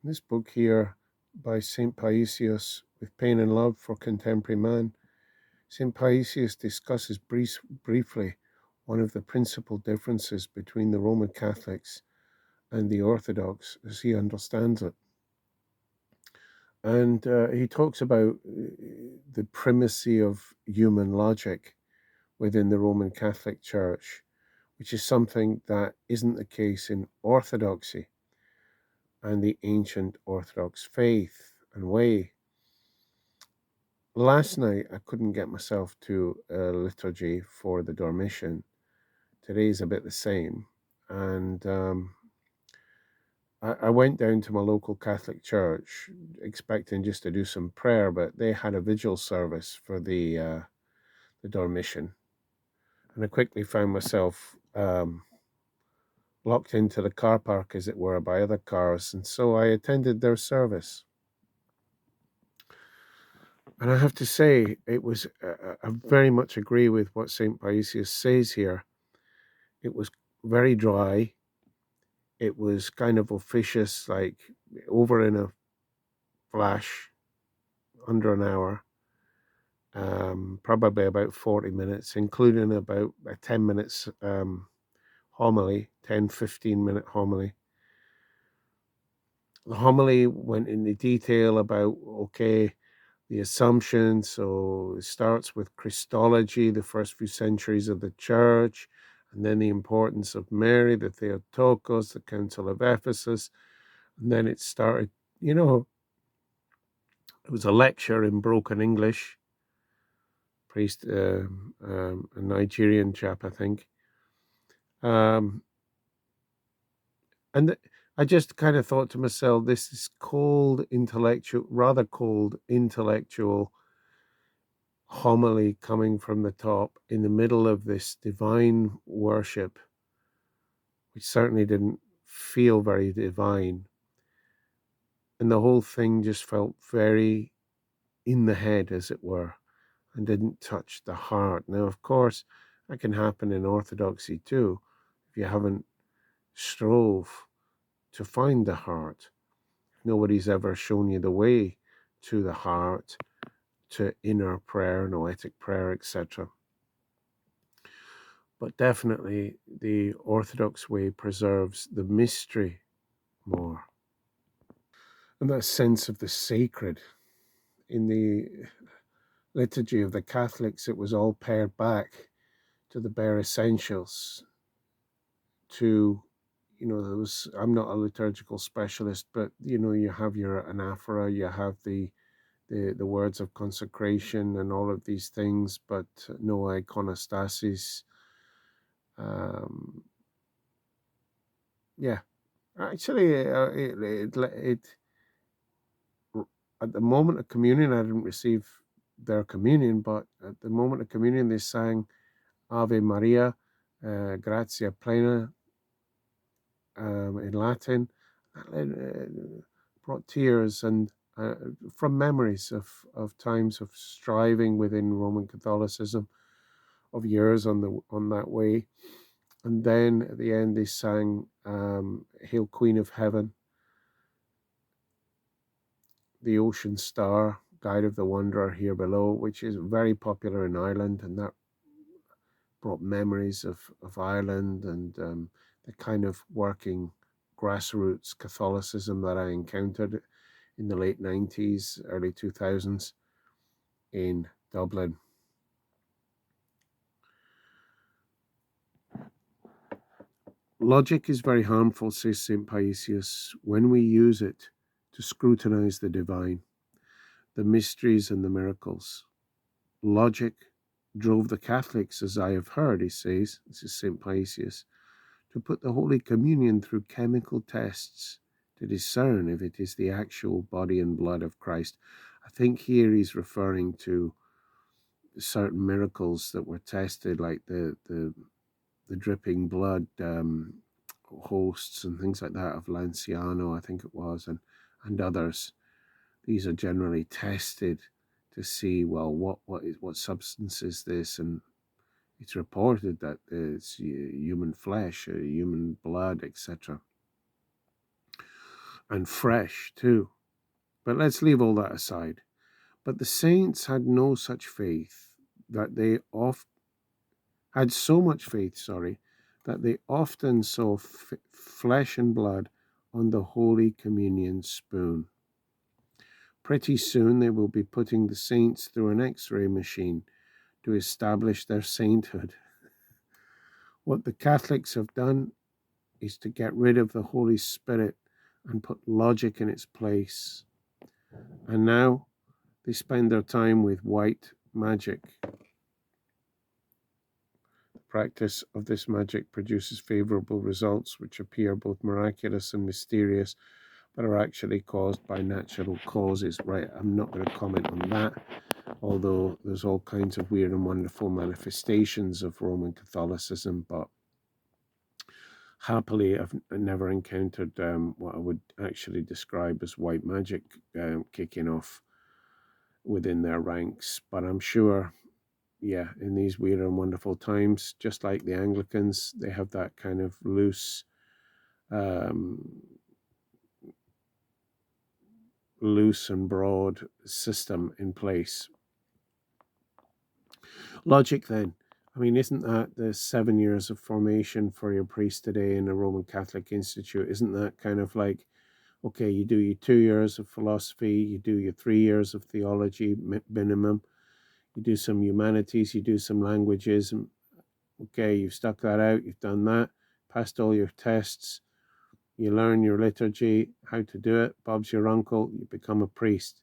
This book here by St. Paisius, With Pain and Love for Contemporary Man, St. Paisius discusses briefly one of the principal differences between the Roman Catholics and the Orthodox as he understands it. And he talks about the primacy of human logic within the Roman Catholic Church, which is something that isn't the case in Orthodoxy and the ancient Orthodox faith and way. Last night, I couldn't get myself to a liturgy for the Dormition. Today's a bit the same. And I went down to my local Catholic church expecting just to do some prayer, but they had a vigil service for the Dormition. And I quickly found myself locked into the car park, as it were, by other cars. And so I attended their service. And I have to say, it was, I very much agree with what St. Paisius says here. It was very dry. It was kind of officious, like over in a flash, under an hour, probably about 40 minutes, including about a 10 minutes homily, 10-15 minute homily. The homily went into detail about, okay, the assumption. So it starts with Christology, the first few centuries of the church, and then the importance of Mary, the Theotokos, the Council of Ephesus. And then it started, it was a lecture in broken English, priest, a Nigerian chap, I think. Um, and I just kind of thought to myself, this is rather cold intellectual homily coming from the top in the middle of this divine worship, which certainly didn't feel very divine. And the whole thing just felt very in the head, as it were, and didn't touch the heart. Now, of course, that can happen in Orthodoxy too, if you haven't strove to find the heart. Nobody's ever shown you the way to the heart, to inner prayer, noetic prayer, etc. But definitely the Orthodox way preserves the mystery more. And that sense of the sacred. In the liturgy of the Catholics, it was all pared back to the bare essentials. To, there was, I'm not a liturgical specialist, but, you have your anaphora, you have the words of consecration and all of these things, but no iconostasis. Um, yeah, actually, at the moment of communion, I didn't receive their communion, but at the moment of communion, they sang Ave Maria, Gratia Plena, in Latin. That brought tears and from memories of times of striving within Roman Catholicism, of years on that way. And then at the end, they sang Hail Queen of Heaven, the Ocean Star, Guide of the Wanderer Here Below, which is very popular in Ireland, and that brought memories of Ireland and the kind of working grassroots Catholicism that I encountered in the late 90s, early 2000s in Dublin. Logic is very harmful, says St. Paisius, when we use it to scrutinize the divine, the mysteries and the miracles. Logic drove the Catholics, as I have heard, he says, this is St. Paisius, to put the Holy Communion through chemical tests to discern if it is the actual body and blood of Christ. I think here he's referring to certain miracles that were tested, like the dripping blood hosts and things like that of Lanciano, I think it was, and others. These are generally tested to see, well, what substance is this, and it's reported that it's human flesh, human blood, etc. and fresh too. But let's leave all that aside. But the saints had no such faith that they had so much faith, that they often saw flesh and blood on the Holy Communion spoon. Pretty soon they will be putting the saints through an X-ray machine to establish their sainthood. What the Catholics have done is to get rid of the Holy Spirit and put logic in its place. And now they spend their time with white magic. The practice of this magic produces favorable results which appear both miraculous and mysterious, but are actually caused by natural causes. Right, I'm not going to comment on that, although there's all kinds of weird and wonderful manifestations of Roman Catholicism, but happily I've never encountered what I would actually describe as white magic kicking off within their ranks. But I'm sure, yeah, in these weird and wonderful times, just like the Anglicans, they have that kind of loose and broad system in place. Logic then. I mean, isn't that the 7 years of formation for your priest today in a Roman Catholic institute? Isn't that kind of like, okay, you do your 2 years of philosophy, you do your 3 years of theology minimum, you do some humanities, you do some languages, and okay, you've stuck that out, you've done that, passed all your tests, you learn your liturgy, how to do it, Bob's your uncle, you become a priest.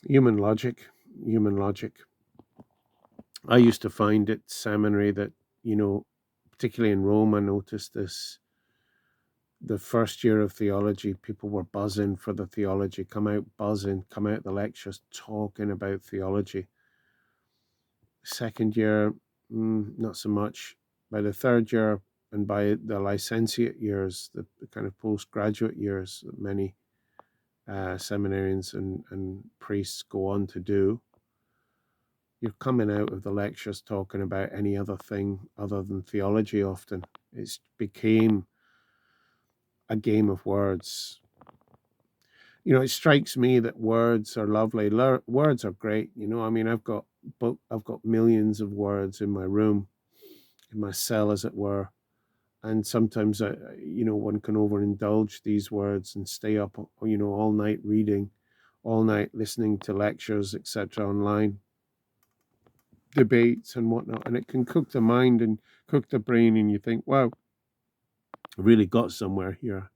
Human logic. I used to find at seminary that, particularly in Rome, I noticed this. The first year of theology, people were buzzing for the theology, come out the lectures talking about theology. Second year, not so much. By the third year and by the licentiate years, the kind of postgraduate years that many seminarians and priests go on to do, you're coming out of the lectures talking about any other thing other than theology often. It became a game of words. It strikes me that words are lovely. Words are great. I mean, I've got millions of words in my room, in my cell, as it were. And sometimes, one can overindulge these words and stay up, all night reading, all night listening to lectures, etc., online, debates and whatnot. And it can cook the mind and cook the brain. And you think, wow, I really got somewhere here.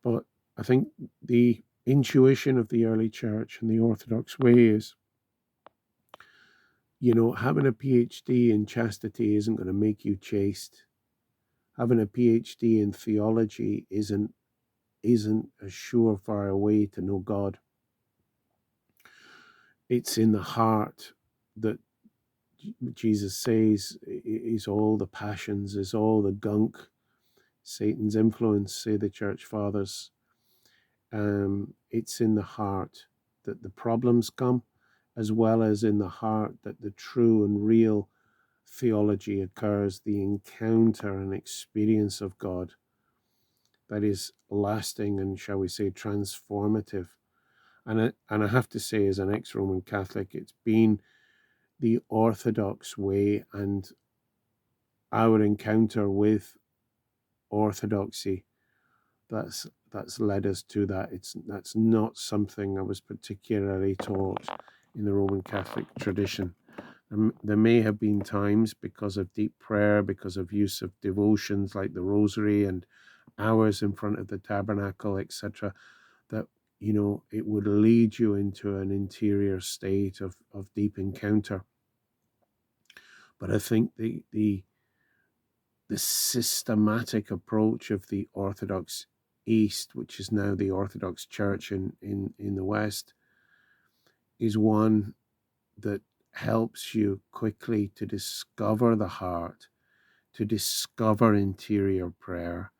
But I think the intuition of the early church and the Orthodox way is, having a PhD in chastity isn't going to make you chaste. Having a PhD in theology isn't a surefire way to know God. It's in the heart that Jesus says is all the passions, is all the gunk, Satan's influence, say the church fathers. It's in the heart that the problems come, as well as in the heart that the true and real theology occurs, the encounter and experience of God that is lasting and, shall we say, transformative. And I have to say, as an ex-Roman Catholic, it's been the Orthodox way and our encounter with Orthodoxy that's led us to that. That's not something I was particularly taught in the Roman Catholic tradition. There may have been times, because of deep prayer, because of use of devotions like the Rosary and hours in front of the tabernacle, etc., that it would lead you into an interior state of deep encounter. But I think the systematic approach of the Orthodox East, which is now the Orthodox Church in the West, is one that helps you quickly to discover the heart, to discover interior prayer.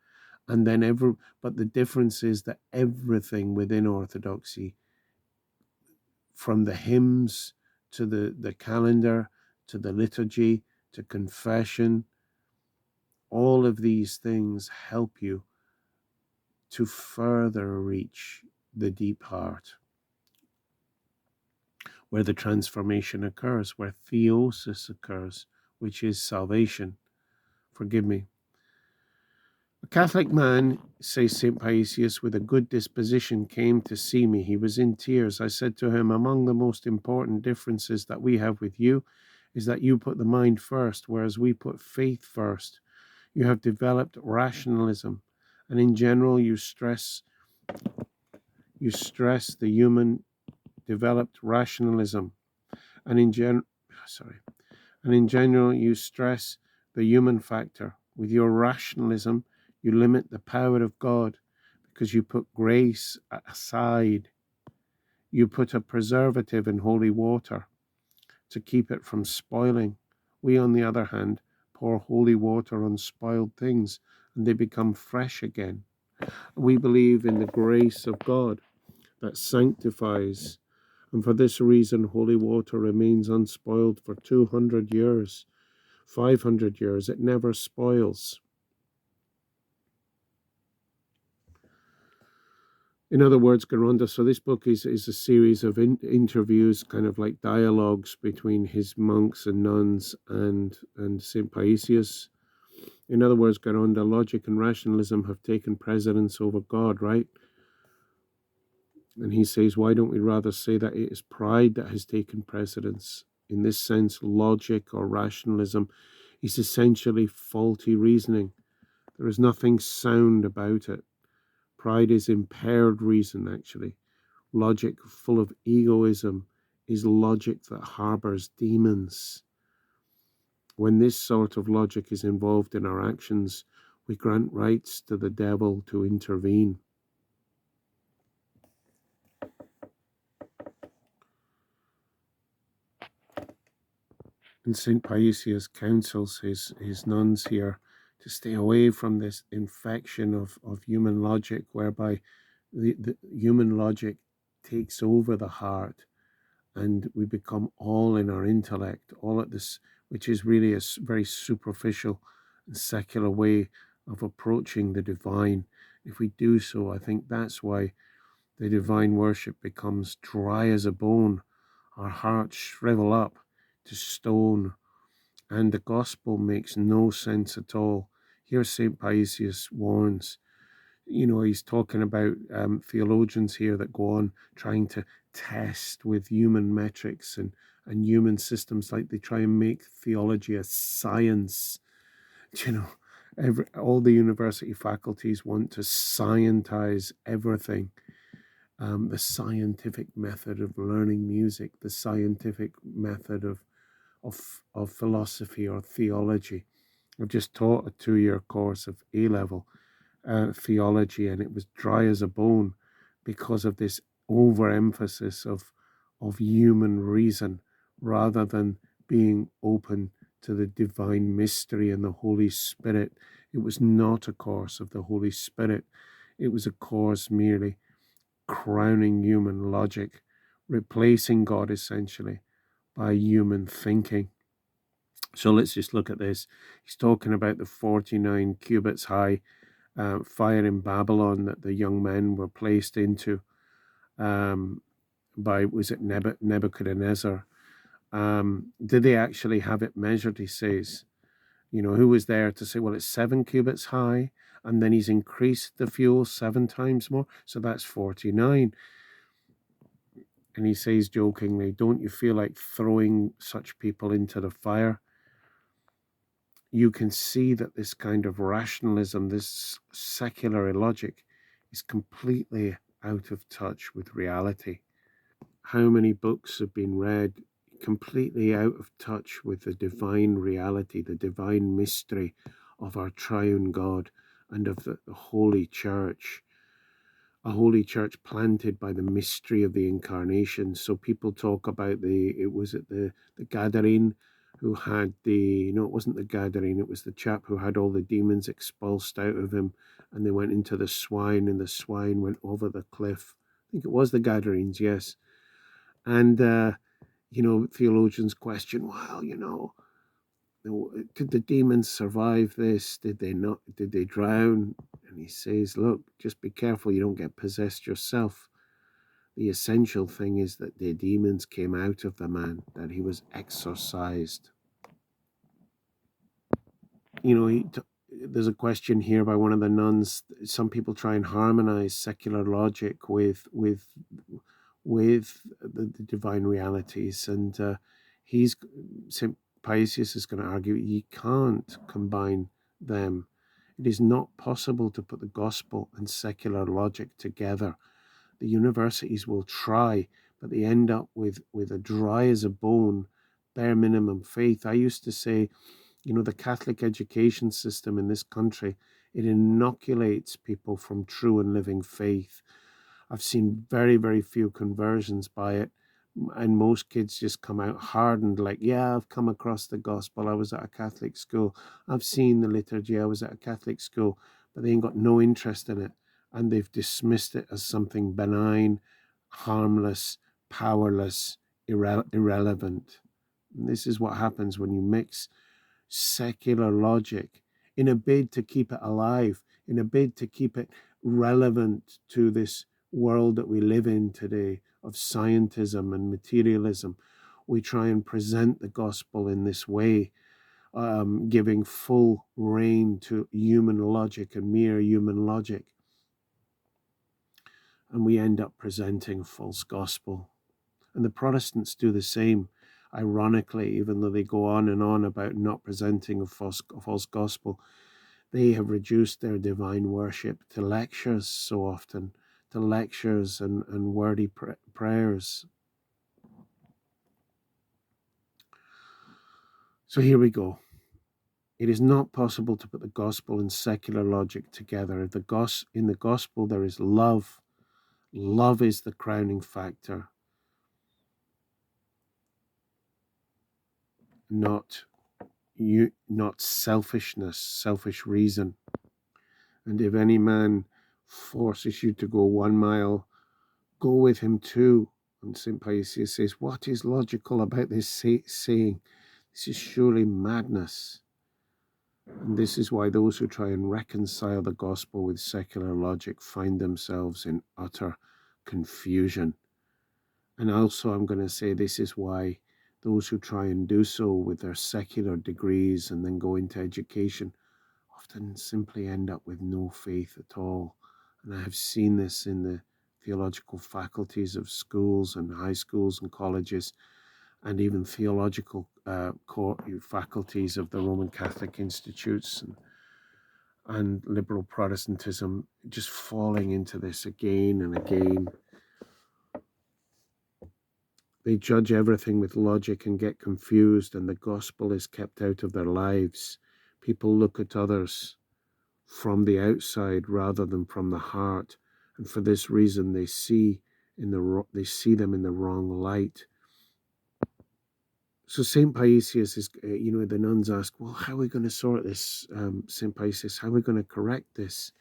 And then but the difference is that everything within Orthodoxy, from the hymns to the calendar, to the liturgy, to confession, All of these things help you to further reach the deep heart, where the transformation occurs, where theosis occurs, which is salvation. Forgive me. A Catholic man, says St. Paisius, with a good disposition came to see me. He was in tears. I said to him, among the most important differences that we have with you is that you put the mind first, whereas we put faith first. You have developed rationalism, and in general you stress the human developed rationalism, and in general you stress the human factor. With your rationalism, you limit the power of God because you put grace aside. You put a preservative in holy water to keep it from spoiling. We, on the other hand, pour holy water on spoiled things and they become fresh again. We believe in the grace of God that sanctifies, and for this reason, holy water remains unspoiled for 200 years, 500 years. It never spoils. In other words, Garonda, so this book is a series of interviews, kind of like dialogues between his monks and nuns and St. Paisius. In other words, Garonda, logic and rationalism have taken precedence over God, right? And he says, why don't we rather say that it is pride that has taken precedence? In this sense, logic or rationalism is essentially faulty reasoning. There is nothing sound about it. Pride is impaired reason, actually. Logic full of egoism is logic that harbors demons. When this sort of logic is involved in our actions, we grant rights to the devil to intervene. And St. Paisius counsels his nuns here to stay away from this infection of human logic, whereby the human logic takes over the heart and we become all in our intellect, all at this, which is really a very superficial and secular way of approaching the divine. If we do so, I think that's why the divine worship becomes dry as a bone. Our hearts shrivel up to stone, and the gospel makes no sense at all. Here, St. Paisius warns. He's talking about theologians here that go on trying to test with human metrics and human systems, like they try and make theology a science. All the university faculties want to scientize everything. The scientific method of learning music, the scientific method of philosophy or theology. I've just taught a 2-year course of A-level theology, and it was dry as a bone because of this overemphasis of human reason rather than being open to the divine mystery and the Holy Spirit. It was not a course of the Holy Spirit. It was a course merely crowning human logic, replacing God essentially by human thinking. So let's just look at this. He's talking about the 49 cubits high fire in Babylon that the young men were placed into by, was it Nebuchadnezzar? Did they actually have it measured, he says? Who was there to say, well, it's 7 cubits high, and then he's increased the fuel 7 times more, so that's 49. And he says jokingly, don't you feel like throwing such people into the fire? You can see that this kind of rationalism, this secular logic, is completely out of touch with reality. How many books have been read completely out of touch with the divine reality, the divine mystery of our triune God and of the Holy Church? A Holy Church planted by the mystery of the Incarnation. So people talk about the Gadarene who had it wasn't the Gadarene, it was the chap who had all the demons expulsed out of him, and they went into the swine, and the swine went over the cliff. I think it was the Gadarenes, yes. And, theologians question, well, Did the demons survive this? Did they not? Did they drown? And he says, look, just be careful you don't get possessed yourself. The essential thing is that the demons came out of the man, that he was exorcised. You know, there's a question here by one of the nuns. Some people try and harmonize secular logic with the divine realities, and he's St. Paisius is going to argue you can't combine them. It is not possible to put the gospel and secular logic together. The universities will try, but they end up with a dry as a bone, bare minimum faith. I used to say, you know, the Catholic education system in this country, it inoculates people from true and living faith. I've seen very, very few conversions by it. And most kids just come out hardened, like, yeah, I've come across the gospel. I was at a Catholic school. I've seen the liturgy. I was at a Catholic school, but they ain't got no interest in it. And they've dismissed it as something benign, harmless, powerless, irrelevant. And this is what happens when you mix secular logic in a bid to keep it alive, in a bid to keep it relevant to this world that we live in today of scientism and materialism. We try and present the gospel in this way, giving full rein to human logic and mere human logic. And we end up presenting a false gospel. And the Protestants do the same. Ironically, even though they go on and on about not presenting a false gospel, they have reduced their divine worship to lectures so often, to lectures and wordy prayers. So here we go. It is not possible to put the gospel and secular logic together. In the gospel, there is love. Love is the crowning factor, not selfishness, selfish reason. And if any man forces you to go 1 mile, go with him too. And St. Paisius says, what is logical about this saying? This is surely madness. And this is why those who try and reconcile the gospel with secular logic find themselves in utter confusion. And also I'm going to say this is why those who try and do so with their secular degrees and then go into education often simply end up with no faith at all. And I have seen this in the theological faculties of schools and high schools and colleges, and even theological faculties of the Roman Catholic institutes and liberal Protestantism, just falling into this again and again. They judge everything with logic and get confused, and the gospel is kept out of their lives. People look at others from the outside rather than from the heart, and for this reason they see them in the wrong light. So St. Paisius is, the nuns ask, well, how are we going to sort this, St. Paisius? How are we going to correct this?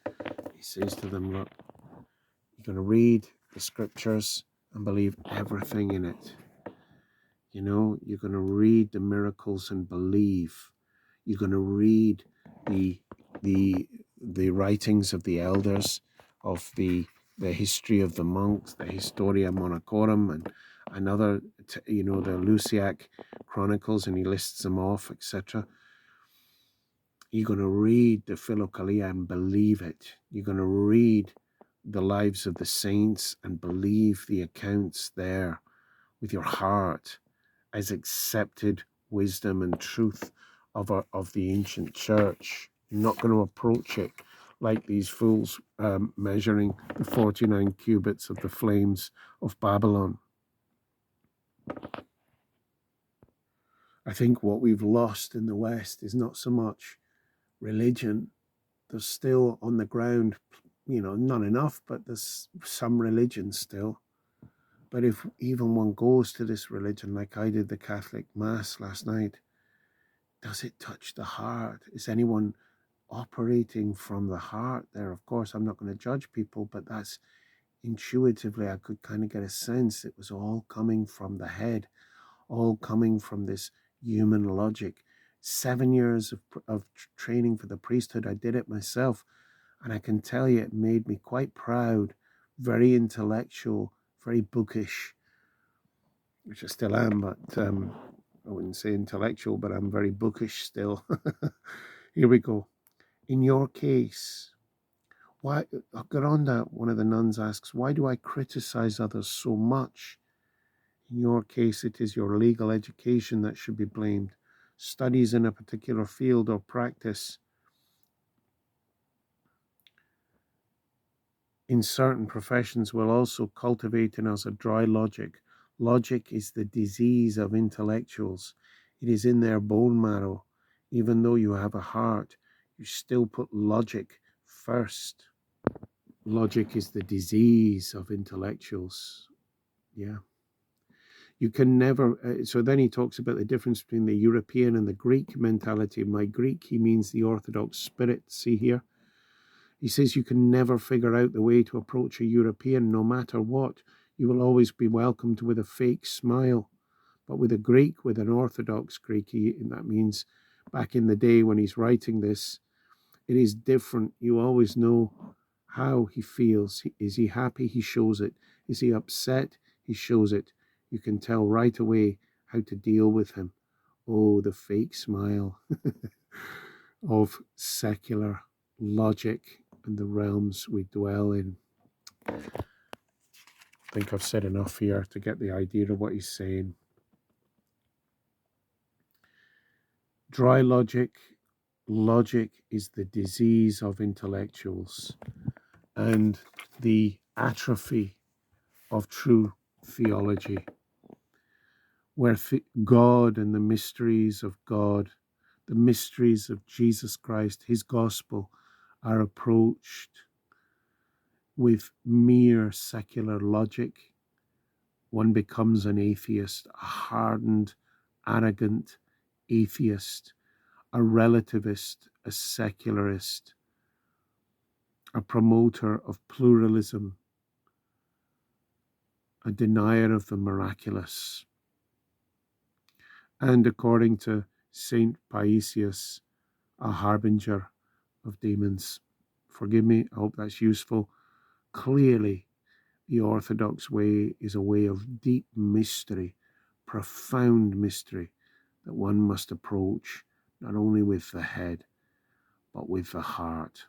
He says to them, look, you're going to read the scriptures and believe everything in it. You know, you're going to read the miracles and believe. You're going to read the writings of the elders, of the history of the monks, the Historia Monachorum, and other, the Luciac Chronicles, and he lists them off, etc. You're going to read the Philokalia and believe it. You're going to read the lives of the saints and believe the accounts there with your heart as accepted wisdom and truth of the ancient church. You're not going to approach it like these fools measuring the 49 cubits of the flames of Babylon. I think what we've lost in the West is not so much religion. There's still on the ground, not enough, but there's some religion still. But if even one goes to this religion, like I did the Catholic Mass last night, does it touch the heart? Is anyone operating from the heart there? Of course, I'm not going to judge people, but that's intuitively, I could kind of get a sense it was all coming from the head, all coming from this human logic. 7 years of training for the priesthood. I did it myself. And I can tell you, it made me quite proud, very intellectual, very bookish, which I still am, but I wouldn't say intellectual, but I'm very bookish still. Here we go. In your case, why, Garonda, one of the nuns asks, why do I criticize others so much? In your case, it is your legal education that should be blamed. Studies in a particular field or practice in certain professions will also cultivate in us a dry logic. Logic is the disease of intellectuals. It is in their bone marrow. Even though you have a heart, you still put logic first. Logic is the disease of intellectuals. Yeah. You can never, so then he talks about the difference between the European and the Greek mentality. By Greek, he means the Orthodox spirit. See here? He says you can never figure out the way to approach a European, no matter what. You will always be welcomed with a fake smile. But with a Greek, with an Orthodox Greek, and that means back in the day when he's writing this, it is different. You always know how he feels. Is he happy? He shows it. Is he upset? He shows it. You can tell right away how to deal with him. Oh, the fake smile of secular logic and the realms we dwell in. I think I've said enough here to get the idea of what he's saying. Dry logic. Logic is the disease of intellectuals and the atrophy of true theology, where God and the mysteries of God, the mysteries of Jesus Christ, his gospel, are approached with mere secular logic, one becomes an atheist, a hardened, arrogant atheist, a relativist, a secularist, a promoter of pluralism, a denier of the miraculous. And according to Saint Paisius, a harbinger of demons. Forgive me, I hope that's useful. Clearly, the Orthodox way is a way of deep mystery, profound mystery that one must approach not only with the head, but with the heart.